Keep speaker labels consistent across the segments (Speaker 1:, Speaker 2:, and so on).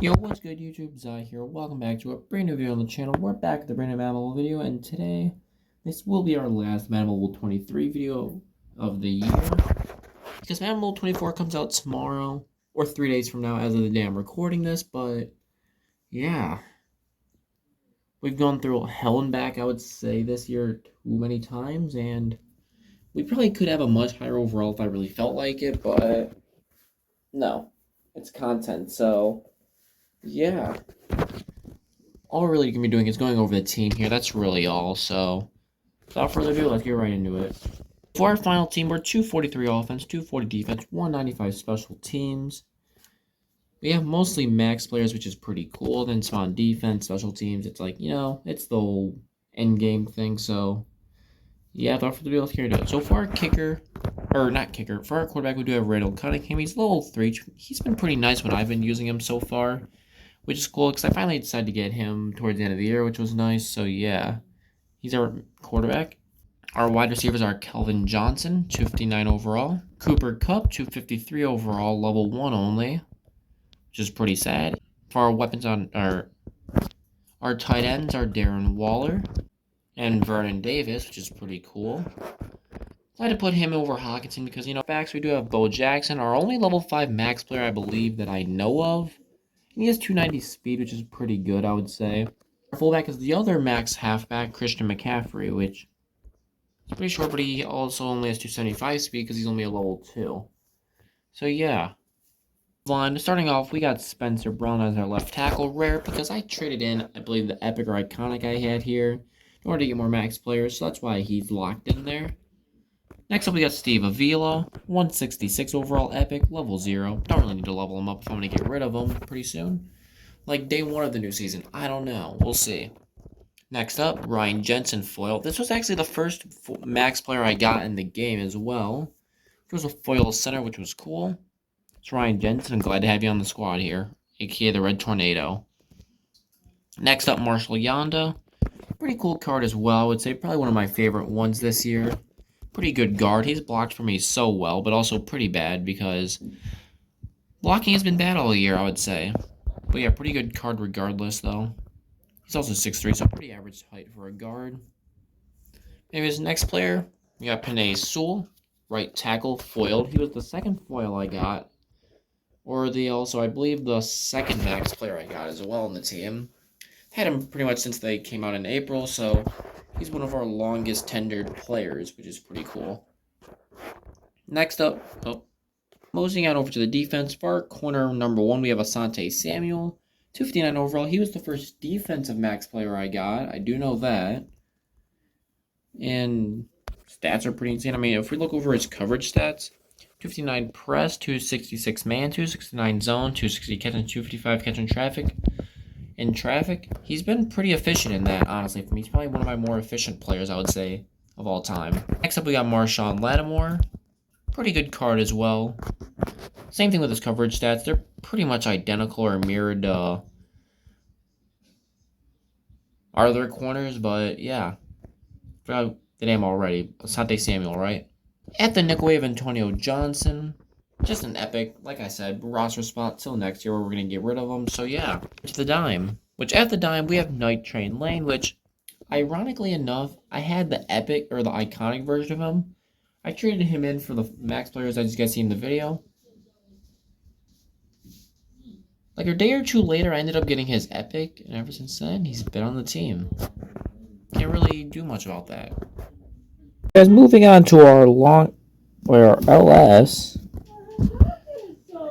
Speaker 1: Yo, what's good YouTube? Zai here. Welcome back to a brand new video on the channel. We're back with the brand new Madden Mobile video, and today, this will be our last Madden Mobile 23 video of the year. Because Madden Mobile 24 comes out tomorrow, or 3 days from now as of the day I'm recording this, but yeah. We've gone through hell and back, I would say, this year too many times, and we probably could have a much higher overall if I really felt like it, but no. It's content, so yeah. All we're really going to be doing is going over the team here. That's really all. So, without further ado, let's get right into it. For our final team, we're 243 offense, 240 defense, 195 special teams. We have mostly max players, which is pretty cool. Then some on defense, special teams. It's like, it's the whole end game thing. So, yeah, without further ado, let's get into it. So, for our kicker, or not kicker, for our quarterback, we do have Randall Cunningham. He's level 3. He's been pretty nice when I've been using him so far, which is cool because I finally decided to get him towards the end of the year, which was nice. So, yeah, he's our quarterback. Our wide receivers are Kelvin Johnson, 259 overall. Cooper Kupp, 253 overall, level 1 only, which is pretty sad. For our weapons on our tight ends are Darren Waller and Vernon Davis, which is pretty cool. I had to put him over Hockenson because, backs we do have Bo Jackson, our only level 5 max player I believe that I know of. He has 290 speed, which is pretty good, I would say. Our fullback is the other max halfback, Christian McCaffrey, which is pretty short, but he also only has 275 speed because he's only a level 2. So, yeah. Line, starting off, we got Spencer Brown as our left tackle. Rare because I traded in, I believe, the epic or iconic I had here in order to get more max players, so that's why he's locked in there. Next up, we got Steve Avila, 166 overall epic, level 0. Don't really need to level him up if I'm going to get rid of him pretty soon. Like day 1 of the new season. I don't know. We'll see. Next up, Ryan Jensen foil. This was actually the first max player I got in the game as well. It was a foil center, which was cool. It's Ryan Jensen. I'm glad to have you on the squad here, aka the Red Tornado. Next up, Marshall Yanda. Pretty cool card as well, I would say. Probably one of my favorite ones this year. Pretty good guard. He's blocked for me so well, but also pretty bad because blocking has been bad all year, I would say. But yeah, pretty good card regardless, though. He's also 6'3", so pretty average height for a guard. Maybe his next player, we got Penei Sewell, right tackle, foiled. He was the second foil I got. Or I believe, the second max player I got as well in the team. Had him pretty much since they came out in April, so he's one of our longest tenured players, which is pretty cool. Next up, moseying on over to the defense. For our corner number 1, we have Asante Samuel, 259 overall. He was the first defensive max player I got. I do know that. And stats are pretty insane. I mean, if we look over his coverage stats, 259 press, 266 man, 269 zone, 260 catch, and 255 catch in traffic. He's been pretty efficient in that, honestly. For me, he's probably one of my more efficient players, I would say, of all time. Next up, we got Marshawn Lattimore. Pretty good card as well. Same thing with his coverage stats. They're pretty much identical or mirrored our other corners, but yeah. Forgot the name already. Asante Samuel, right? At the nickel, we have Antonio Johnson. Just an epic, like I said, roster spot till next year where we're going to get rid of him. So yeah, it's the dime. Which at the dime, we have Night Train Lane, which, ironically enough, I had the epic or the iconic version of him. I traded him in for the max players as you guys see in the video. Like a day or two later, I ended up getting his epic, and ever since then, he's been on the team. Can't really do much about that. Guys, moving on to our LS.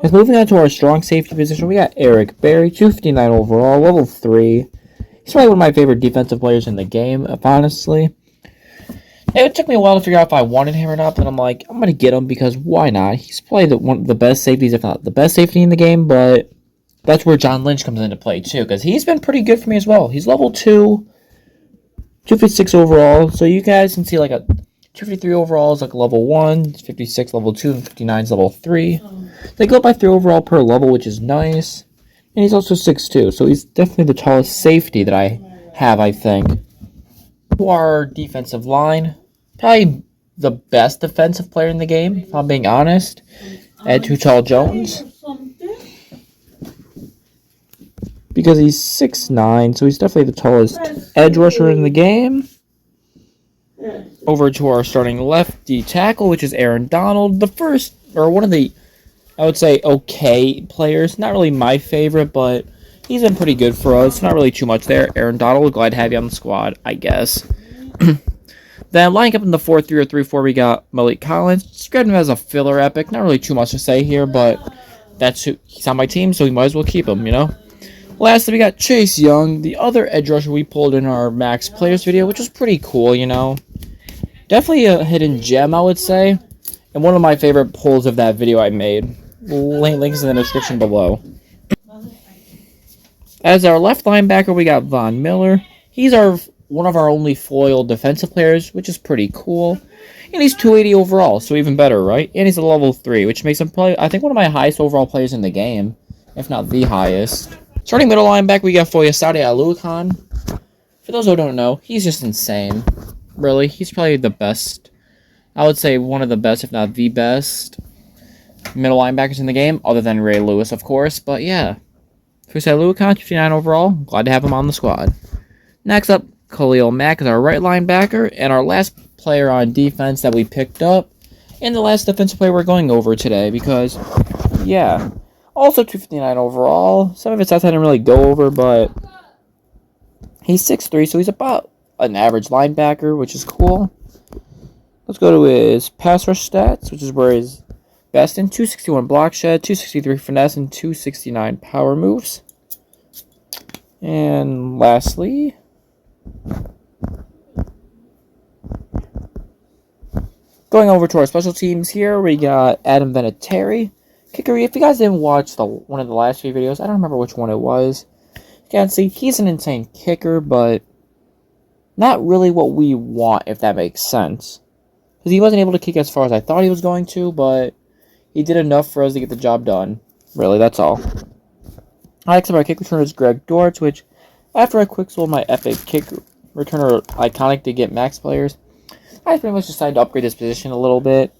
Speaker 1: As moving on to our strong safety position, we got Eric Berry, 259 overall, level 3. He's probably one of my favorite defensive players in the game, honestly. It took me a while to figure out if I wanted him or not, but I'm like, I'm going to get him because why not? He's probably one of the best safeties, if not the best safety in the game, but that's where John Lynch comes into play too, because he's been pretty good for me as well. He's level 2, 256 overall, so you guys can see like a 253 overall is like level 1, 56 level 2, and 59 is level 3. They go by 3 overall per level, which is nice. And he's also 6'2", so he's definitely the tallest safety that I have, I think. To our defensive line, probably the best defensive player in the game, if I'm being honest, at Too Tall Jones. because he's 6'9", so he's definitely the tallest edge rusher in the game. Over to our starting lefty tackle, which is Aaron Donald, the first, or one of the, I would say, okay players. Not really my favorite, but he's been pretty good for us. Not really too much there. Aaron Donald, glad to have you on the squad, I guess. Then lining up in the 4-3 or 3-4, we got Malik Collins. Described him as a filler epic. Not really too much to say here, but he's on my team, so we might as well keep him, you know? Lastly, we got Chase Young, the other edge rusher we pulled in our Max Players video, which was pretty cool, you know? Definitely a hidden gem, I would say. And one of my favorite pulls of that video I made. Links in the description below. As our left linebacker, we got Von Miller. He's one of our only foil defensive players, which is pretty cool. And he's 280 overall, so even better, right? And he's a level 3, which makes him probably, I think, one of my highest overall players in the game, if not the highest. Starting middle linebacker, we got Yessir Aluakhan. For those who don't know, he's just insane. Really, he's probably the best. I would say one of the best, if not the best, middle linebackers in the game, other than Ray Lewis, of course. But yeah, Yessir Aluakhan, 59 overall. Glad to have him on the squad. Next up, Khalil Mack is our right linebacker, and our last player on defense that we picked up, and the last defensive player we're going over today, because, yeah, also 259 overall. Some of his stats I didn't really go over, but he's 6'3", so he's about an average linebacker, which is cool. Let's go to his pass rush stats, which is where he's best in. 261 block shed, 263 finesse, and 269 power moves. And lastly, going over to our special teams here, we got Adam Vinatieri. Kicker, if you guys didn't watch one of the last few videos, I don't remember which one it was. You can see he's an insane kicker, but not really what we want, if that makes sense. Because he wasn't able to kick as far as I thought he was going to, but he did enough for us to get the job done. Really, that's all. Next up, our kick returner is Greg Dortch, which, after I quick sold my epic kick returner iconic to get max players, I pretty much decided to upgrade his position a little bit.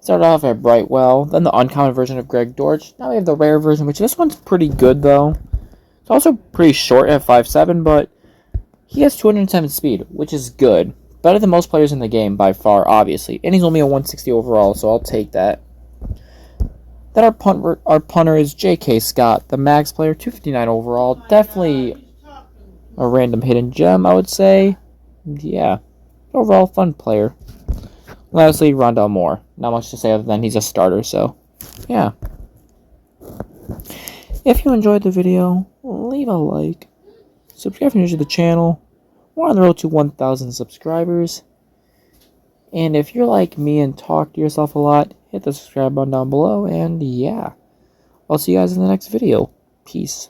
Speaker 1: Started off at Brightwell, then the uncommon version of Greg Dortch. Now we have the rare version, which this one's pretty good, though. It's also pretty short at 5'7", but he has 207 speed, which is good. Better than most players in the game by far, obviously. And he's only a 160 overall, so I'll take that. Then our punter is J.K. Scott, the max player, 259 overall. Definitely a random hidden gem, I would say. Yeah, overall fun player. Lastly, Rondell Moore. Not much to say other than he's a starter, so yeah. If you enjoyed the video, leave a like. Subscribe if you're new to the channel. We're on the road to 1,000 subscribers. And if you're like me and talk to yourself a lot, hit the subscribe button down below. And yeah, I'll see you guys in the next video. Peace.